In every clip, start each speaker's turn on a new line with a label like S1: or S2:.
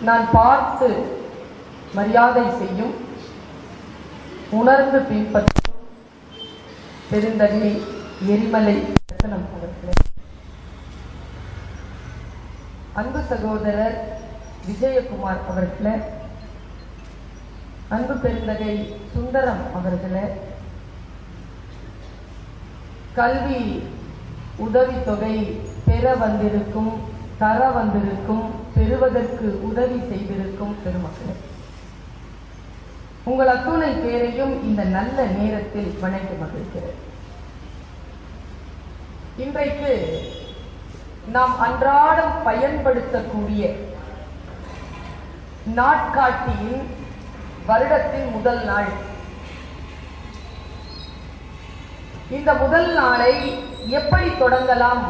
S1: நான் பார்த்து மரியாதை செய்யும், உணர்ந்து பின்பற்றும் பெருந்தகை எரிமலை ரத்னம் அவர்களே, அன்பு சகோதரர் விஜயகுமார் அவர்களே, அன்பு பெருந்தகை சுந்தரம் அவர்களே, கல்வி உதவித்தொகை பெற வந்திருக்கும், தர வந்திருக்கும், பெறுவதற்கு உதவி செய்திருக்கும் பெருமக்களே, உங்கள் அத்துணை பேரையும் இந்த நல்ல நேரத்தில் வணங்கி மகிழ்கிறேன். இன்றைக்கு நாம் அன்றாடம் பயன்படுத்தக்கூடிய நாட்காட்டியின் வருடத்தின் முதல் நாள். இந்த முதல் நாளை எப்படி தொடங்கலாம்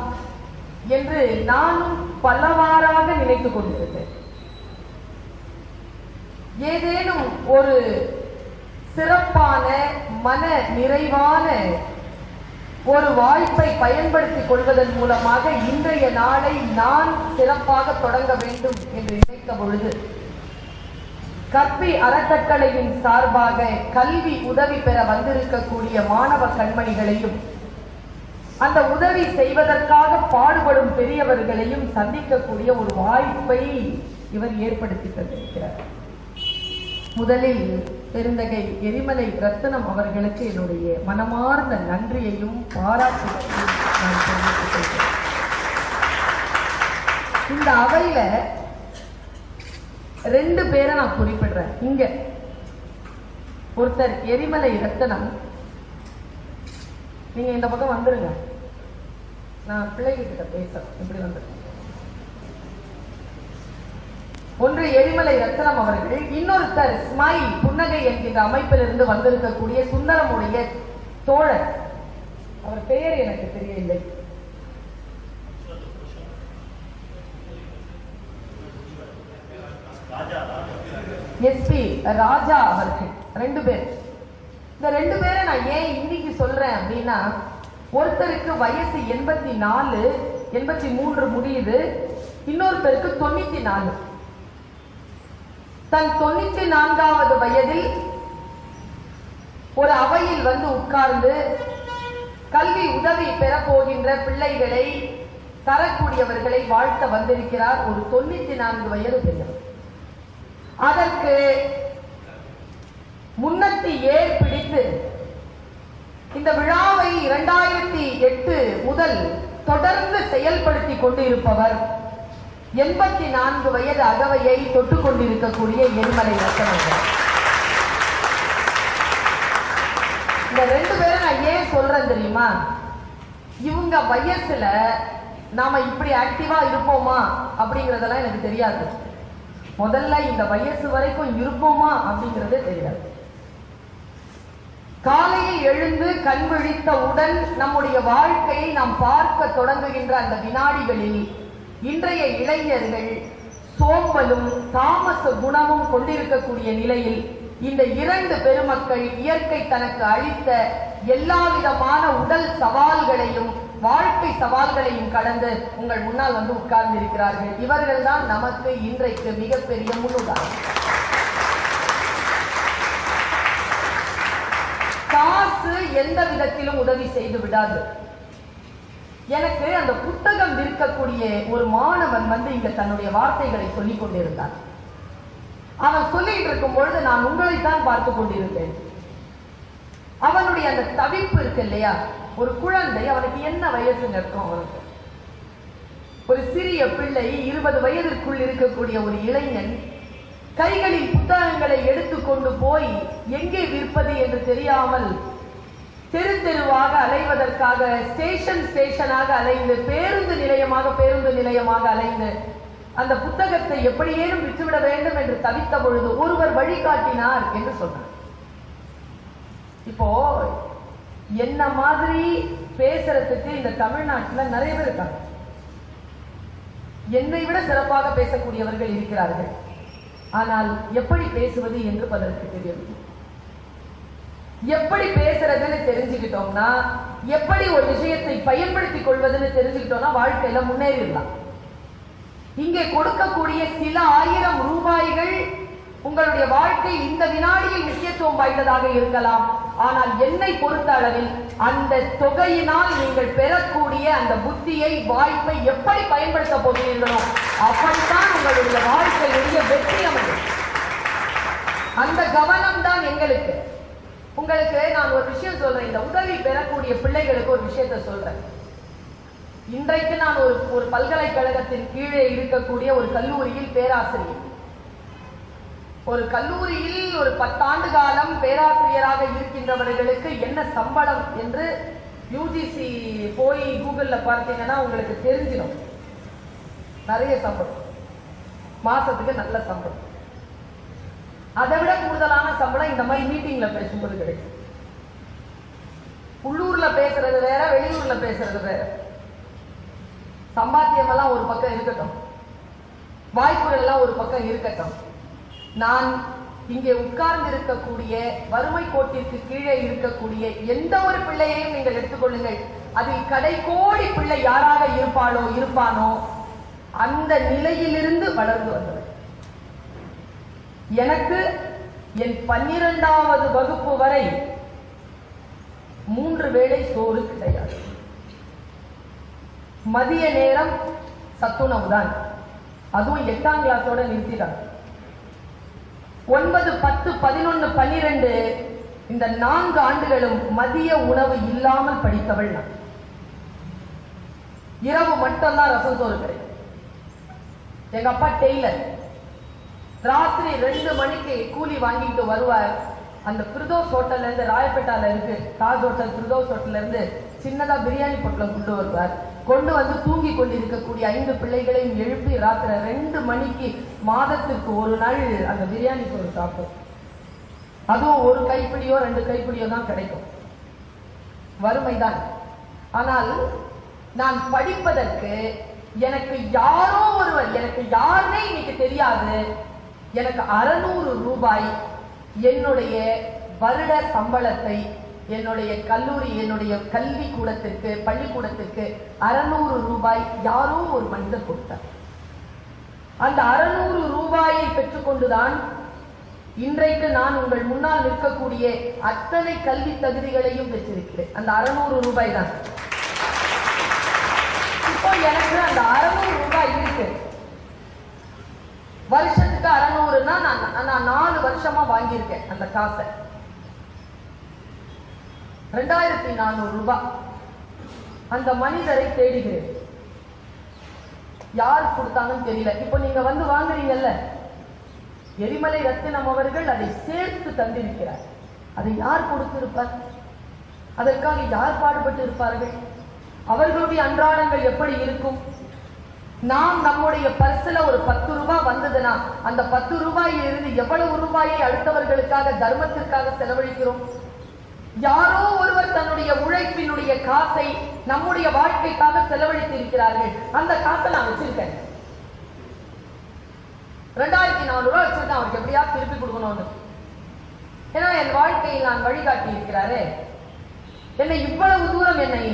S1: என்று நானும் பலவாறாக நினைத்துக் கொண்டிருந்தேன். ஏதேனும் ஒரு சிறப்பான மன நிறைவான ஒரு வாய்ப்பை பயன்படுத்திக் கொள்வதன் மூலமாக இன்றைய நாளை நான் சிறப்பாக தொடங்க வேண்டும் என்று நினைத்த பொழுது, கற்பி அறக்கட்டளையின் சார்பாக கல்வி உதவி பெற வந்திருக்கக்கூடிய மாணவ கண்மணிகளையும், அந்த உதவி செய்வதற்காக பாடுபடும் பெரியவர்களையும் சந்திக்கக்கூடிய ஒரு வாய்ப்பை இவர் ஏற்படுத்தி தந்திருக்கிறார். முதலில் பெருந்தகை எரிமலை ரத்னம் அவர்களுக்கு என்னுடைய மனமார்ந்த நன்றியையும் பாராட்டுகளையும் நான் தெரிவித்துக் கொள்கிறேன். இந்த அவையில 2 பேரை நான் குறிப்பிடுறேன். இங்க ஒருத்தர் எரிமலை ரத்னம், நீங்க இந்த பக்கம் வந்துருங்க, நான் பிள்ளைகிட்ட பேசுறேன். இப்படி வந்துருங்க. ஒன்று எரிமலை ரத்னம் அவர்கள், இன்னொருத்தர் ஸ்மைல் புன்னகை என்கின்ற அமைப்பிலிருந்து வந்திருக்கக்கூடிய சுந்தரமுடைய தோழர். அவர் பெயர் எனக்கு தெரியவில்லை. எஸ்பி ராஜா அவர்கள். 2 பேர். இந்த 2 பேரை நான் ஏன் இன்னைக்கு சொல்றேன் அப்படின்னா, ஒருத்தருக்கு வயசு 84, 83 முடியுது, இன்னொருத்தருக்கு 94. தன் 94வது வயதில் ஒரு அவையில் வந்து உட்கார்ந்து கல்வி உதவி பெறப்போகின்ற பிள்ளைகளை, தரக்கூடியவர்களை வாழ்த்த வந்திருக்கிறார் ஒரு 94 வயது பெரியவர். அதற்கு முன்னத்தி ஏர் பிடித்து இந்த விழாவை 2008 முதல் தொடர்ந்து செயல்படுத்தி கொண்டிருப்பவர் 84 வயது அகவையை தொட்டுக் கொண்டிருக்கக்கூடிய எரிமலை ரத்னம். இந்த 2 பேரை நான் ஏன் சொல்றேன் தெரியுமா? இவங்க வயசுல நாம இப்படி ஆக்டிவா இருப்போமா அப்படிங்கறதெல்லாம் எனக்கு தெரியாது. முதல்ல இந்த வயசு வரைக்கும் இருப்போமா அப்படிங்கிறதே தெரியாது. காலையில் எழுந்து கண் விழித்தவுடன் நம்முடைய வாழ்க்கையை நாம் பார்க்க தொடங்குகின்ற அந்த வினாடிகளில் இன்றைய இளைஞர்கள் சோம்பலும் தாமச குணமும் கொண்டிருக்கக்கூடிய நிலையில் இந்த 2 பெருமக்கள் இயற்கை தனக்கு அளித்த எல்லா விதமான உடல் சவால்களையும் வாழ்க்கை சவால்களையும் கடந்து உங்கள் முன்னால் வந்து உட்கார்ந்து இருக்கிறார்கள். இவர்கள் தான் நமக்கு இன்றைக்கு மிகப்பெரிய முன்னுதாரணம். காசு எந்த விதத்திலும் உதவி செய்து விடாது. எனக்கு அந்த புத்தகம் விற்கக்கூடிய ஒரு மாணவன் வந்து இங்க தன்னுடைய வார்த்தைகளை சொல்லிக் கொண்டிருந்தான். அவன் சொல்லிட்டு இருக்கும் பொழுது நான் உங்களைத்தான் பார்த்து கொண்டிருந்தேன். அவனுடைய அந்த தவிப்பு இருக்கு இல்லையா, ஒரு குழந்தை, அவனுக்கு என்ன வயசுங்க இருக்கும்? அவனுக்கு ஒரு சிறிய பிள்ளை, 20 வயதிற்குள் இருக்கக்கூடிய ஒரு இளைஞன் கைகளில் புத்தகங்களை எடுத்துக்கொண்டு போய் எங்கே விற்பது என்று தெரியாமல் தெரு தெருவாக அலைவதற்காக ஸ்டேஷனாக அலைந்து பேருந்து நிலையமாக அலைந்து அந்த புத்தகத்தை எப்படியேனும் விற்றுவிட வேண்டும் என்று தவித்த பொழுது ஒருவர் வழிகாட்டினார் என்று சொன்னார். இப்போ என்ன மாதிரி பேசுறதுக்கு இந்த தமிழ்நாட்டில் நிறைய பேர் இருக்காங்க. என்னை விட சிறப்பாக பேசக்கூடியவர்கள் இருக்கிறார்கள். ஆனால் எப்படி பேசுவது என்று பலருக்கு தெரியவில்லை. எப்படி பேசுறதுன்னு தெரிஞ்சுக்கிட்டோம்னா, எப்படி ஒரு விஷயத்தை பயன்படுத்திக் கொள்வதுன்னு தெரிஞ்சுக்கிட்டோம்னா வாழ்க்கையில முன்னேறிடலாம். இங்கே கொடுக்கக்கூடிய சில 1000 உங்களுடைய வாழ்க்கை இந்த வினாடியில் முக்கியத்துவம் வாய்ந்ததாக இருக்கலாம். ஆனால் என்னை பொறுத்த அளவில் அந்த தொகையினால் நீங்கள் பெறக்கூடிய அந்த புத்தியை, வாய்ப்பை எப்படி பயன்படுத்த போகிறீர்களோ அப்படித்தான் உங்களுடைய வாழ்க்கையுடைய வெற்றி அமையும். அந்த கவனம் தான் எங்களுக்கு. உங்களுக்கு நான் ஒரு விஷயம் சொல்றேன். இந்த உதவி பெறக்கூடிய பிள்ளைகளுக்கு ஒரு விஷயத்தை சொல்றேன். இன்றைக்கு நான் ஒரு பல்கலைக்கழகத்தின் கீழே இருக்கக்கூடிய ஒரு கல்லூரியில் பேராசிரியர். ஒரு கல்லூரியில் ஒரு 10 ஆண்டு காலம் பேராசிரியராக இருக்கின்றவர்களுக்கு என்ன சம்பளம் என்று யூஜிசி போய் கூகுள்ல பார்த்தீங்கன்னா உங்களுக்கு தெரிஞ்சிடும். நிறைய சம்பளம், மாசத்துக்கு நல்ல சம்பளம். அதை விட கூடுதலான சம்பளம் இந்த மாதிரி மீட்டிங்ல பேசும்போது கிடைக்கும். உள்ளூர்ல பேசுறது வேற, வெளியூர்ல பேசுறது வேற. சம்பாத்தியம் எல்லாம் ஒரு பக்கம் இருக்கட்டும், வாய்ப்புகள் எல்லாம் ஒரு பக்கம் இருக்கட்டும். நான் இங்கே உட்கார்ந்து இருக்கக்கூடிய வறுமை கோட்டிற்கு கீழே இருக்கக்கூடிய எந்த ஒரு பிள்ளையையும் நீங்கள் எடுத்துக்கொள்ளுங்கள். அதில் கடைக்கோடி பிள்ளை யாராக இருப்பானோ அந்த நிலையிலிருந்து வளர்ந்து வந்தவர். எனக்கு என் 12வது வகுப்பு வரை 3 வேளை சோறு கிடையாது. மதிய நேரம் சத்துணவுதான், அதுவும் 8ஆம் கிளாஸோட நிறுத்திட்டாங்க. 9, 10, 11, 12 இந்த 4 ஆண்டுகளும் மதிய உணவு இல்லாமல் படித்தவள் நான். இரவு மட்டும்தான் ரசம் சோறு கிடைக்கும். எங்க அப்பா டெய்லர். ராத்திரி 2 மணிக்கு கூலி வாங்கிட்டு வருவார். அந்த பிரதோஸ் ஹோட்டல்ல இருந்து, ராயப்பேட்டால இருக்கு தாஜ் ஹோட்டல், பிரதோஸ் ஹோட்டல்ல இருந்து சின்னதா பிரியாணி பொட்டலம் கொண்டு வருவார். கொண்டு வந்து தூங்கி கொண்டிருக்கக்கூடிய 5 பிள்ளைகளையும் எழுப்பி ராத்திரி 2 மணிக்கு மாதத்திற்கு ஒரு நாள் அந்த பிரியாணி சோறு சாப்பிடும். அதுவும் ஒரு கைப்பிடியோ 2 கைப்பிடியோ தான் கிடைக்கும். வறுமைதான். ஆனால் நான் படிப்பதற்கு எனக்கு யாரோ ஒருவர், எனக்கு யாருமே இன்னைக்கு தெரியாது, எனக்கு 600 ரூபாய் என்னுடைய வருட சம்பளத்தை என்னுடைய கல்லூரி, என்னுடைய கல்வி கூடத்திற்கு, பள்ளிக்கூடத்திற்கு 600 ரூபாய் யாரோ ஒரு மனிதர் கொடுத்தார். அந்த 600 ரூபாயை பெற்றுக்கொண்டுதான் இன்றைக்கு நான் உங்கள் முன்னால் நிற்கக்கூடிய அத்தனை கல்வி தகுதிகளையும் பெற்றிருக்கிறேன். அந்த 600 ரூபாய் தான். இப்போ எனக்கு அந்த 600 ரூபாய் இருக்கு. வருஷத்துக்கு 600னா நான் 4 வருஷமா வாங்கியிருக்கேன் அந்த காசை. 2400 ரூபாய். அந்த மனிதரை தேடுகிறேன். யார் கொடுத்தாங்கன்னு தெரியல. இப்போ நீங்க வந்து வாங்குறீங்கல்ல, எரிமலை ரத்தினம் அவர்கள் அதை சேர்த்து தந்திருக்கிறார். அதை யார் கொடுத்திருப்பார்? அதற்காக யார் பாடுபட்டு இருப்பார்கள்? அவர்களுடைய அன்றாடங்கள் எப்படி இருக்கும்? நாம் நம்முடைய பர்சுல ஒரு 10 ரூபாய் வந்ததுன்னா அந்த 10 ரூபாயில் இருந்து எவ்வளவு ரூபாயை அடுத்தவர்களுக்காக, தர்மத்திற்காக செலவழிக்கிறோம்? யாரோ ஒருவர் தன்னுடைய உழைப்பினுடைய காசை நம்முடைய வாழ்க்கைக்காக செலவழித்திருக்கிறார்கள். அந்த காசை நான் வச்சிருக்கேன். 2400 ரூபாய் வச்சிருக்கேன். அவருக்கு எப்படியா திருப்பி கொடுக்கணும்னு. ஏன்னா என் வாழ்க்கையில் நான் வழிகாட்டி இருக்கிறாரு. என்னை இவ்வளவு தூரம், என்னை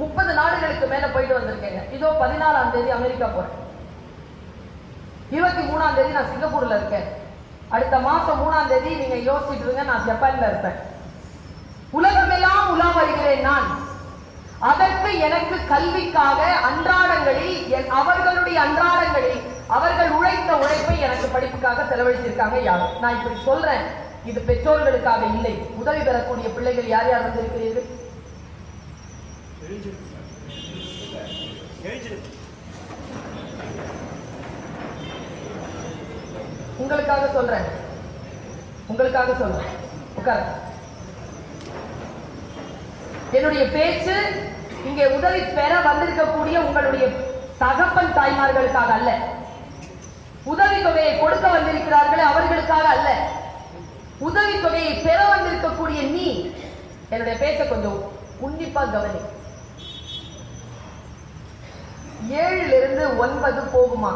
S1: 30 நாடுகளுக்கு மேல போயிட்டு வந்திருக்கேங்க. இதோ 14ஆம் தேதி அமெரிக்கா போறேன். 23ஆம் தேதி நான் சிங்கப்பூர்ல இருக்கேன். அடுத்த மாசம் 3ஆம் தேதி நீங்க யோசிச்சுட்டு இருங்க, நான் ஜப்பான்ல இருப்பேன். உலகமெல்லாம் உலா வருகிறேன் நான். அதற்கு எனக்கு கல்விக்காக அன்றாடங்களில், அவர்களுடைய அன்றாடங்களில் அவர்கள் உழைத்த உழைப்பை எனக்கு படிப்புக்காக செலவழிச்சிருக்காங்க யாரும். நான் இப்படி சொல்றேன், இது பெற்றோர்களுக்காக இல்லை. உதவி பெறக்கூடிய பிள்ளைகள் யார் யார் வந்திருக்கிறீர்கள்? உங்களுக்காக சொல்றேன், உங்களுக்காக சொல்றேன். உட்கார. என்னுடைய பேச்சு இங்கே உதவி பெற வந்திருக்கக்கூடிய உங்களுடைய தகப்பன் தாய்மார்களுக்காக அல்ல. உதவி தொகையை கொடுக்க வந்திருக்கிறார்களே அவர்களுக்காக அல்ல. உதவி தொகையை பெற வந்திருக்கக்கூடிய நீ. என்னுடைய பேச்சை கொஞ்சம் உன்னிப்பா கவனி. 7லிருந்து 9 போகுமா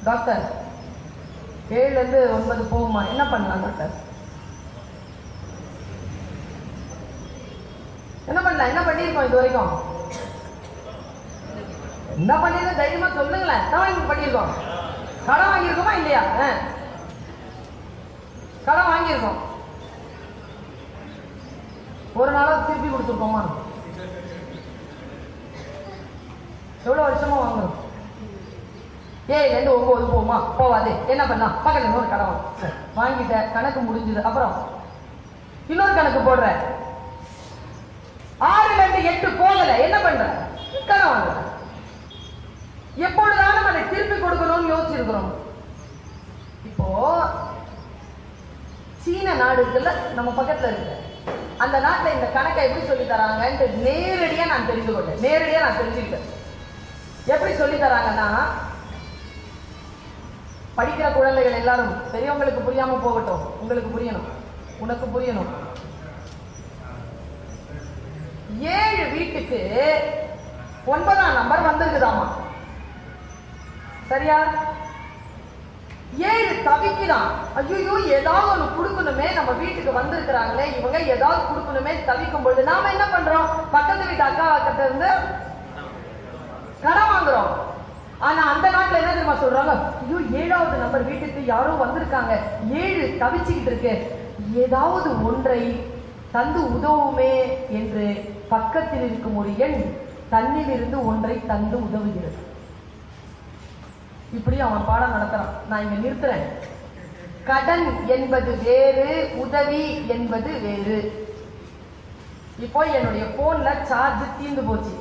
S1: டாக்டர்? 7லிருந்து 9 போகுமா? என்ன பண்ணலாம் டாக்டர்? என்ன பண்ணலாம்? என்ன பண்ணிருக்கோம் இது வரைக்கும்? என்ன பண்ணிருக்கோம் தைரியமா சொல்லுங்களேன். என்ன பண்ணிருக்கோம்? கடன் வாங்கியிருக்கோமா இல்லையா? கடன் வாங்கியிருக்கோம். ஒரு நாளாக திருப்பி கொடுத்துருக்கோமா? எவ்வளவு வருஷமா வாங்குறோம்? 7 9 போகுமா? போவாது. என்ன பண்ணலாம்? பக்கத்துல இன்னொரு கடன் வாங்கிட்ட, கணக்கு முடிஞ்சது. அப்புறம் இன்னொரு கணக்கு போடுற. 6 8 போகல. என்ன பண்ற? கடன் வாங்குற. எப்பொழுதாலும் அதை திருப்பி கொடுக்கணும்னு யோசிச்சிருக்கிறோம். இப்போ சீன நாடு இருக்குல்ல, நம்ம பக்கத்துல இருக்கு. அந்த நாட்டுல இந்த கணக்கை எப்படி சொல்லி தராங்கன்னு நேரடியா நான் தெரிந்து கொண்டேன். நேரடியா நான் தெரிஞ்சுக்கிட்டேன். எப்படி சொல்லி தராங்கன்னா, படிக்கிற குழந்தைகள் எல்லாரும், பெரியவங்களுக்கு புரியாம போகட்டும், உங்களுக்கு புரியணும், உனக்கு புரியணும். 7 வீட்டுக்கு 9ஆம் நம்பர் வந்திருக்குதாமா. சரியா? 7 தவிக்கிறான். ஐயோ, ஏதாவது ஒண்ணு கொடுக்கணுமே, நம்ம வீட்டுக்கு வந்திருக்கிறாங்களே இவங்க, ஏதாவது கொடுக்கணுமே தவிக்கும் பொழுது நாம என்ன பண்றோம்? பக்கத்து வீட்டு அக்கா கிட்ட இருந்து கடன் வாங்குறோம். ஆனா அந்த நாட்டுல என்ன தெரியுமா சொல்றாங்க? ஐயோ, 7வது நம்பர் வீட்டுக்கு யாரோ வந்திருக்காங்க, 7 தவிச்சுக்கிட்டு இருக்கு, ஏதாவது ஒன்றை தந்து உதவுமே என்று பக்கத்தில் இருக்கும் ஒரு எண் தன்னில் இருந்து ஒன்றை தந்து உதவுகிறது. இப்படி அவன் பாடம் நடத்துறான். நான் இங்க நிறுத்துறேன். கடன் என்பது வேறு, உதவி என்பது வேறு. இப்போ என்னுடைய போன்ல சார்ஜ் தீர்ந்து போச்சு,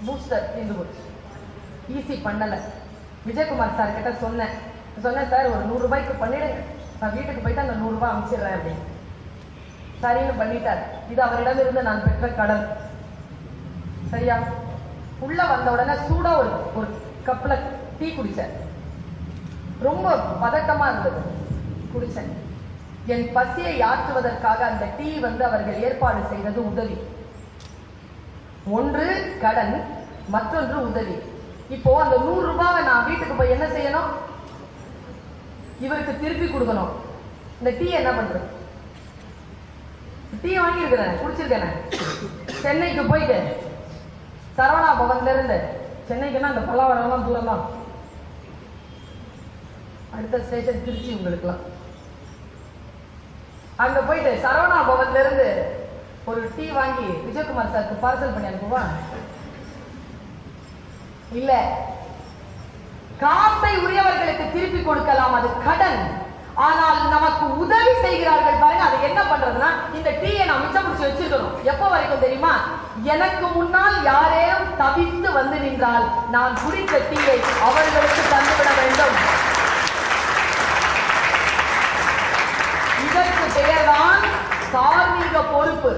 S1: பூஸ்டர் தீர்ந்து போச்சு, ஈஸி பண்ணல. விஜயகுமார் சார் கிட்ட சொன்னேன் சார் ஒரு 100 ரூபாய்க்கு பண்ணிடுங்க, நான் வீட்டுக்கு போயிட்டு அந்த 100 ரூபாய் அனுப்பிச்சிடுறேன் அப்படின்னு. சரின்னு பண்ணிட்டார். இது அவரிடமிருந்து நான் பெற்ற கடன். சரியா? உள்ள வந்த உடனே சூடா ஒரு கப்ல டீ குடிச்சேன். ரொம்ப பதட்டமா இருந்தது. குடிச்சேன். என் பசியை ஆற்றுவதற்காக அந்த டீ அவர்கள் ஏற்பாடு செய்தது உதவி. ஒன்று கடன், மற்றொன்று உதவி. இப்போ அந்த 100 ரூபாவை நான் வீட்டுக்கு போய் என்ன செய்யணும்? இவருக்கு திருப்பி கொடுக்கணும். இந்த டீ என்ன பண்றது? டீ வாங்கியிருக்கிறேன், குடிச்சிருக்கேன். சென்னைக்கு போயிட்டு சரவணா பவன்ல இருந்து, சென்னைக்குன்னா அந்த பல்லாவரம் தூரம் தான், அடுத்த ஸ்டேஷன் திருச்சி உங்களுக்குலாம். அங்க போயிட்டு சரவணா பவன்ல இருந்து ஒரு டீ வாங்கி விஜயகுமார் சாருக்கு பார்சல் பண்ணி அனுப்புவா? இல்ல, காசை உரியவர்களுக்கு திருப்பி கொடுக்கலாம், அது கடன். ஆனால் நமக்கு உதவி செய்கிறார்கள் பாருங்க, அது என்ன பண்றதுன்னா, இந்த டீயை நான் மிச்சம் பிடிச்சி வச்சிருக்கணும். எப்ப வரைக்கும் தெரியுமா? எனக்கு முன்னால் யாரேனும் தவித்து வந்து நின்றால் நான் குடித்த டீயை அவர்களுக்கு தந்துவிட வேண்டும். இதற்கு பெயர்தான் தார்மீக பொறுப்பு.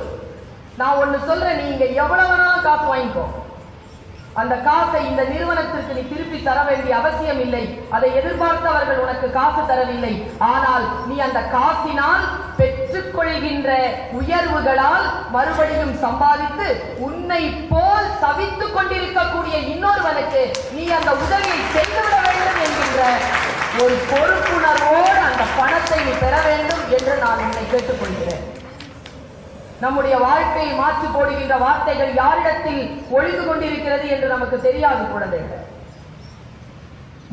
S1: நான் ஒண்ணு சொல்றேன், நீங்க எவ்வளவு வேணாலும் காசு வாங்கிக்கோ, அந்த காசை இந்த நிறுவனத்திற்கு நீ திருப்பி தர வேண்டிய அவசியம் இல்லை. அதை எதிர்பார்த்தவர்கள் உனக்கு காசு தரவில்லை. ஆனால் நீ அந்த காசினால் பெற்றுக்கொள்கின்ற உயர்வுகளால் மறுபடியும் சம்பாதித்து உன்னை போல் தவித்துக் கொண்டிருக்கக்கூடிய இன்னொருவனுக்கு நீ அந்த உதவியை செய்துவிட வேண்டும் என்கின்ற ஒரு பொறுப்புணர்வோடு அந்த பணத்தை நீ பெற வேண்டும் என்று நான் உன்னை கேட்டுக்கொள்கிறேன். நம்முடைய வாழ்க்கையை மாற்றி போடுகின்ற வார்த்தைகள் யாரிடத்தில் ஒழிந்து கொண்டிருக்கிறது என்று நமக்கு தெரியாது குழந்தைகள்.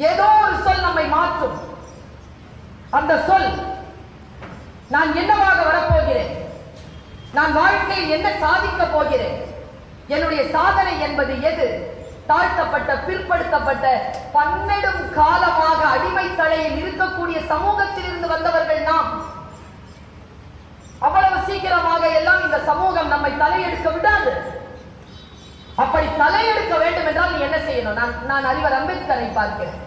S1: ஏதோ ஒரு சொல் நம்மை மாற்றும். அந்த சொல், நான் என்னவாக வரப்போகிறேன், நான் வாழ்க்கையில் என்ன சாதிக்க போகிறேன், என்னுடைய சாதனை என்பது எது? தாழ்த்தப்பட்ட, பிற்படுத்தப்பட்ட, பன்னெடும் காலமாக அடிமை தலையில் இருக்கக்கூடிய சமூகத்தில் இருந்து வந்தவர்கள் நாம். அவ்வளவு சீக்கிரமாக எல்லாம் இந்த சமூகம் நம்மை தலையெடுக்க விடாது. அப்படி தலையெடுக்க வேண்டும் என்றால் நீ என்ன செய்யணும்? நான் அறிவர் அம்பேத்கரை பார்க்கிறேன்.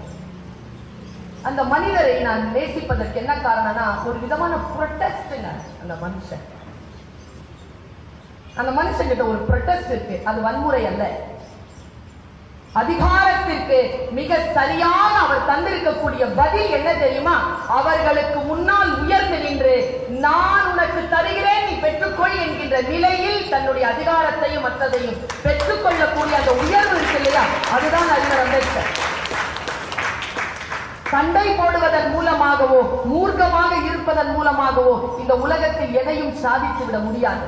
S1: அந்த மனிதரை நான் நேசிப்பதற்கு என்ன காரணம்னா, ஒரு விதமான புரொட்டஸ்ட்ங்க. அந்த மனுஷன் கிட்ட ஒரு புரொட்டஸ்ட் இருக்கு. அது வன்முறை அல்ல, அதிகாரத்திற்கு மிக சரியான அவர் தந்திருக்கக்கூடிய பதில் என்ன தெரியுமா? அவர்களுக்கு முன்னால் உயர்ந்து நின்று நான் உனக்கு தருகிறேன், நீ பெற்றுக்கொள் என்கின்ற நிலையில் தன்னுடைய அதிகாரத்தையும் மற்றதையும் பெற்றுக்கொள்ளக்கூடிய அந்த உயர்வு இருக்கு இல்லையா, அதுதான் அறிஞர் அம்பேத்கர். சண்டை போடுவதன் மூலமாகவோ மூர்க்கமாக இருப்பதன் மூலமாகவோ இந்த உலகத்தில் எதையும் சாதித்து விட முடியாது.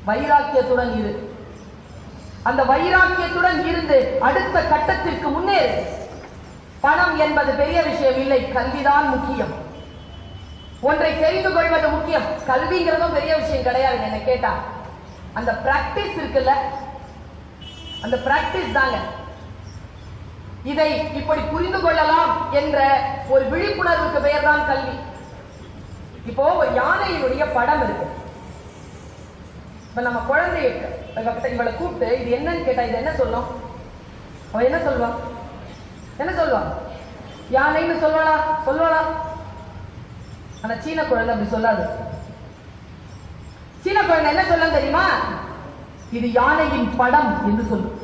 S1: வைராக்கியத்துடன் இரு. அந்த வைராக்கியத்துடன் இருந்து அடுத்த கட்டத்திற்கு முன்னேறு. பணம் என்பது பெரிய விஷயம் இல்லை, கல்விதான் முக்கியம். ஒன்றை தெரிந்து கொள்வது முக்கியம். கல்விங்கிறதும் பெரிய விஷயம் கிடையாது. என்ன கேட்டா அந்த பிராக்டிஸ் இருக்குல்ல, அந்த பிராக்டிஸ் தாங்க. இதை இப்படி புரிந்து கொள்ளலாம் என்ற ஒரு விழிப்புணர்வுக்கு பெயர் தான் கல்வி. இப்போ ஒரு யானையினுடைய படம் இருக்கு. இப்ப நம்ம குழந்தைய இவளை கூப்பிட்டு இது என்னன்னு கேட்டா இது என்ன சொல்லும்? அவன் என்ன சொல்வான்? என்ன சொல்வான்? யானைன்னு சொல்வாளா? ஆனா சீன குழந்தை அப்படி சொல்லாது. சீன குழந்தை என்ன சொல்ல தெரியுமா? இது யானையின் படம் என்று சொல்லும்.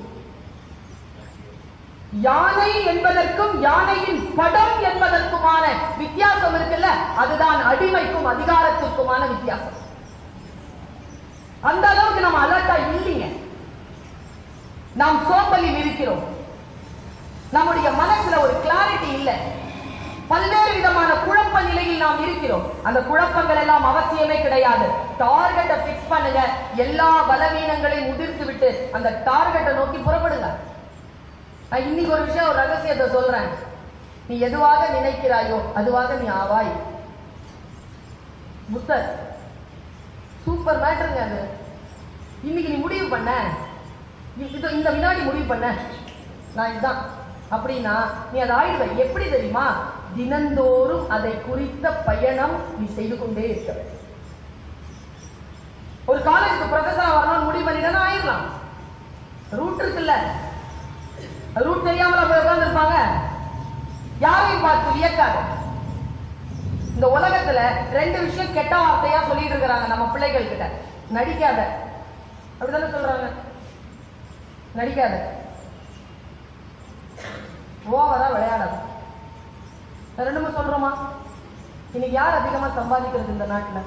S1: யானை என்பதற்கும் யானையின் படம் என்பதற்குமான வித்தியாசம் இருக்குல்ல, அதுதான் அடிமைக்கும் அதிகாரத்திற்குமான வித்தியாசம். அந்த அளவுக்கு நம்ம அலர்ட்டா இல்லைங்க. நாம் சோம்பலில் இருக்கிறோம். நம்முடைய மனசுல ஒரு கிளாரிட்டி இல்லை. பல்வேறு விதமான குழப்ப நிலையில் நாம் இருக்கிறோம். அந்த குழப்பங்கள் எல்லாம் அவசியமே கிடையாது. டார்கெட்டை பிக்ஸ் பண்ணுங்க. எல்லா பலவீனங்களையும் முதிர்த்து விட்டு அந்த டார்கெட்டை நோக்கி புறப்படுங்க. நான் இன்னைக்கு ஒரு விஷயம், ஒரு ரகசியத்தை சொல்றேன். நீ எதுவாக நினைக்கிறாயோ அதுவாக நீ ஆவாய். புத்தர் சூப்பர் மேட்டருங்க அது. இன்னைக்கு நீ முடிவு பண்ண, இந்த வினாடி முடிவு பண்ண நான் இதுதான் அப்படின்னா நீ அதை ஆயிடுவ. எப்படி தெரியுமா? தினந்தோறும் அதை குறித்த பயணம் நீ செய்து கொண்டே இருக்க. ஒரு காலேஜுக்கு ப்ரொஃபஸரா வரணும் முடிவு பண்ணிட்டா ஆயிடலாம். ரூட் இருக்குல்ல, ரூட் தெரியாமல போய் உட்கார்ந்துருப்பாங்க. யாரையும் பார்த்து வியக்காது. இந்த உலகத்துல ரெண்டு விஷயம் கெட்ட வார்த்தையா சொல்லிட்டு இருக்கிறாங்க நம்ம பிள்ளைகள் கிட்ட. நடிக்காத, அப்படித்தானே சொல்றாங்க. நடிக்காத, ஓவரா விளையாடாத. ரெண்டுமே சொல்றோமா? இன்னைக்கு யார் அதிகமா சம்பாதிக்கிறது இந்த நாட்டுல?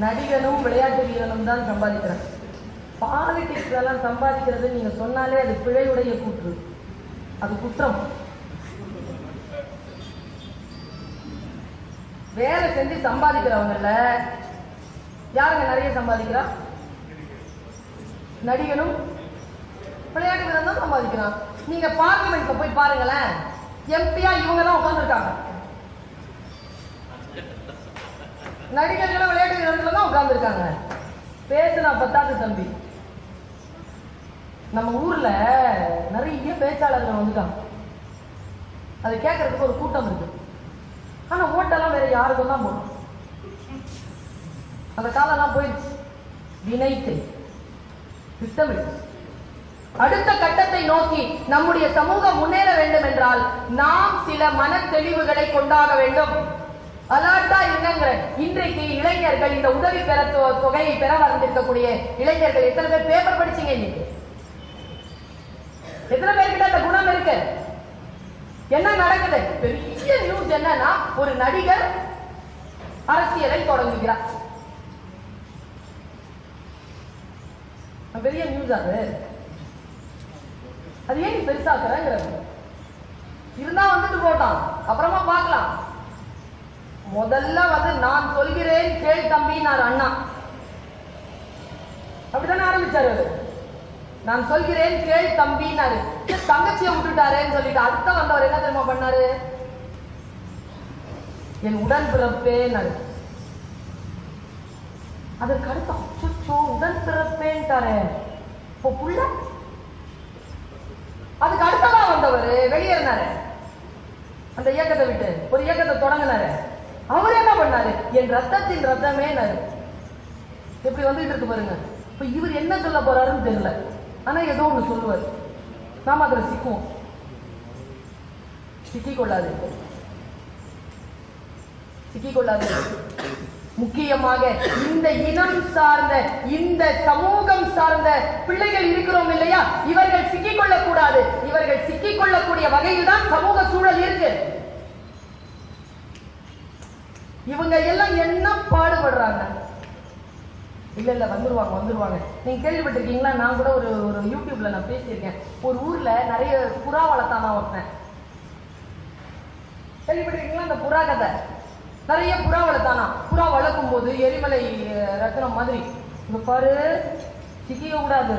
S1: நடிகனும் விளையாட்டு வீரனும் தான் சம்பாதிக்கிறாங்க. பாலிடிக்ஸ் எல்லாம் சம்பாதிக்கிறது நீங்க சொன்னாலே அது பிழையுடைய கூற்று, அது குற்றம். வேலை செஞ்சு சம்பாதிக்கிறவங்கல்ல யாருங்க நிறைய சம்பாதிக்கிறா? நடிகனும் விளையாட்டு வீரன் தான் சம்பாதிக்கிறான். நீங்க பார்லிமெண்ட்ல போய் பாருங்களேன், எம்பியா இவங்க தான் உட்கார்ந்துருக்காங்க. நடிகர்களும் விளையாட்டு வீரர்கள் தான் உட்கார்ந்துருக்காங்க. பேசுனா பத்தாது தம்பி. நம்ம ஊர்ல நிறைய பேச்சாளர்கள் வந்துட்டாங்க. அது கேட்கறதுக்கு ஒரு கூட்டம் இருக்கு. ஆனா ஓட்டெல்லாம் வேற யாருக்கும் தான் போடும். அந்த காலம் எல்லாம் போயிடுச்சு. வினைத்து திட்டமிடு. அடுத்த கட்டத்தை நோக்கி நம்முடைய சமூகம் முன்னேற வேண்டும் என்றால் நாம் சில மன தெளிவுகளை கொண்டாக வேண்டும். அலர்ட்டா இருங்கிற. இன்றைக்கு இளைஞர்கள் இந்த உதவி பெற தொகையை பெற வந்திருக்கக்கூடிய இளைஞர்கள் எத்தனை பேர் பேப்பர் படிச்சீங்க? இன்னைக்கு எத்தனை பேர்கிட்ட அந்த குணம் இருக்கு? என்ன நடக்குது? பெரிய நியூஸ் என்னன்னா, ஒரு நடிகர் அரசியலை தொடங்குகிறார். பெரிய நியூஸ் அது. அது ஏன் பெருசாக்குறேங்கிறது இருந்தா வந்துட்டு போட்டான், அப்புறமா பார்க்கலாம். முதல்ல நான் சொல்கிறேன் கேள் தம்பினார் அண்ணா. அப்படித்தானே ஆரம்பிச்சாரு. நான் சொல்கிறேன் கேள் தம்பினாரு. தங்கச்சியை விட்டுட்டாரேன்னு சொல்லிட்டு அடுத்த வந்தவர் என்ன தெரியுமா பண்ணாரு? என் உடன்பிறப்பேன்னாரு. அதற்கு அடுத்த அச்சோ உடன்பிறப்பேன்ட்டாரு. இப்போ புள்ள அதுக்கு அடுத்ததான் வந்தவர் வெளியேறினாரு. அந்த இயக்கத்தை விட்டு ஒரு இயக்கத்தை தொடங்கினாரு. அவர் என்ன பண்ணாரு? என் ரத்தத்தின் ரத்தமேனாரு. எப்படி வந்துட்டு இருக்கு பாருங்க. இப்ப இவர் என்ன சொல்ல போறாருன்னு தெரியல, ஆனா ஏதோ ஒண்ணு சொல்லுவார். நாம அதுல சிக்குவோம். சிக்கிக்கொள்ளாது. முக்கியமாக இந்த இனம் சார்ந்த இந்த சமூகம் சார்ந்த பிள்ளைகள் இருக்கிறோம் இல்லையா, இவர்கள் சிக்கிக்கொள்ளக் கூடாது. இவர்கள் சிக்கிக்கொள்ளக்கூடிய வகையில் தான் சமூக சூழல் இருக்கு. இவங்க எல்லாம் என்ன பாடுபடுறாங்க? இல்ல வந்துருவாங்க. நீங்க கேள்விப்பட்டிருக்கீங்களா? நான் கூட ஒரு யூடியூப்ல நான் பேசியிருக்கேன். ஒரு ஊர்ல நிறைய புறா வளர்த்தானா ஒருத்தன். கேள்விப்பட்டிருக்கீங்களா அந்த புறா கதை? நிறைய புறா வளர்த்தானா. புறா வளர்க்கும் போது எரிமலை ரத்தனம் மாதிரி இங்க பாரு சிக்கிய கூடாது,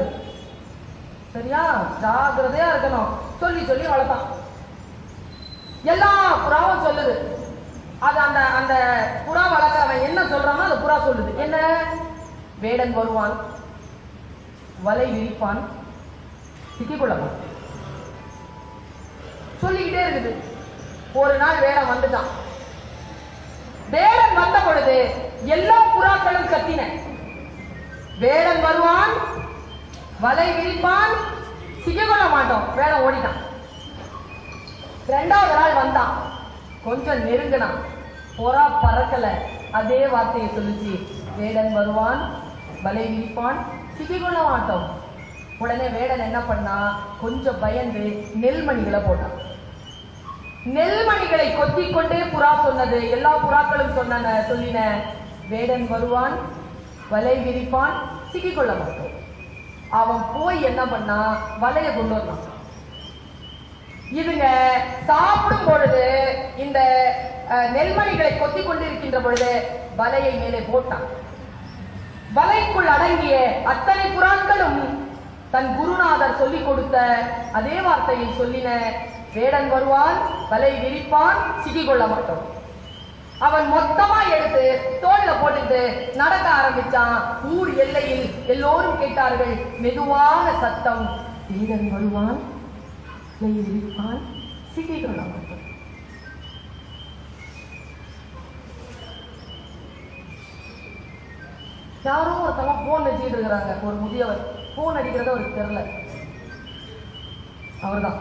S1: சரியா? ஜாகிரதையா இருக்கணும். சொல்லி சொல்லி வளர்த்தான். எல்லா புறாவும் சொல்லுது. அது அந்த அந்த புறா வளர்க்கிறவன் என்ன சொல்றானோ அந்த புறா சொல்லுது. என்ன? வேடன் வருவான், வலை விரிப்பான், சிக்கிக்கொள்ளவான். சொல்லிக்கிட்டே இருக்குது. ஒரு நாள் வேடன் வந்துட்டான். வேடன் வந்த பொழுது எல்லா புறாக்களும் கத்தின. வேடன் வருவான், வலை விரிப்பான், சிக்கிக்கொள்ள மாட்டோம். வேடன் ஓடிட்டான். இரண்டாவது நாள் வந்தான். கொஞ்சம் நெருங்கினான். புறா பறக்கல. அதே வார்த்தையை சொல்லுச்சு. வேடன் வருவான், வலை விரிப்பான், சிக்கிக்கொள்ள மாட்டோம். உடனே வேடன் என்ன பண்ணா? கொஞ்சம் பயந்து நெல்மணிகளை போட்டான். நெல்மணிகளை கொத்தி கொண்டே புறா சொன்னது. எல்லா புறாக்களும் சொல்லின, வேடன் வருவான், வலை விரிப்பான், சிக்கிக்கொள்ள மாட்டோம். அவன் போய் என்ன பண்ணா? வலைய கொண்டு வந்தான். இதுங்க சாப்பிடும் பொழுது இந்த நெல்மணிகளை கொத்தி கொண்டிருக்கின்ற பொழுது வலையை மேலே போட்டான். வலைக்குள் அடங்கிய அத்தனை புறாக்களும் தன் குருநாதர் சொல்லிக் கொடுத்த அதே வார்த்தையை சொல்லின. வேடன் வருவான், வலை விரிப்பான், சிக்கிக்கொள்ள மாட்டோம். அவன் மொத்தமா எடுத்து தோல்ல போட்டுட்டு நடக்க ஆரம்பிச்சான். ஊர் எல்லையில் எல்லோரும் கேட்டார்கள். மெதுவான சத்தம். வேடன் வருவான், வலை விரிப்பான், சிக்கிக்கொள்ள மாட்டோம். யாரோ ஒருத்தவங்க போன் வச்சுக்கிட்டு இருக்கிறாங்க. ஒரு முதியவர் போன் அடிக்கிறத அவருக்கு தெரியல. அவர்தான்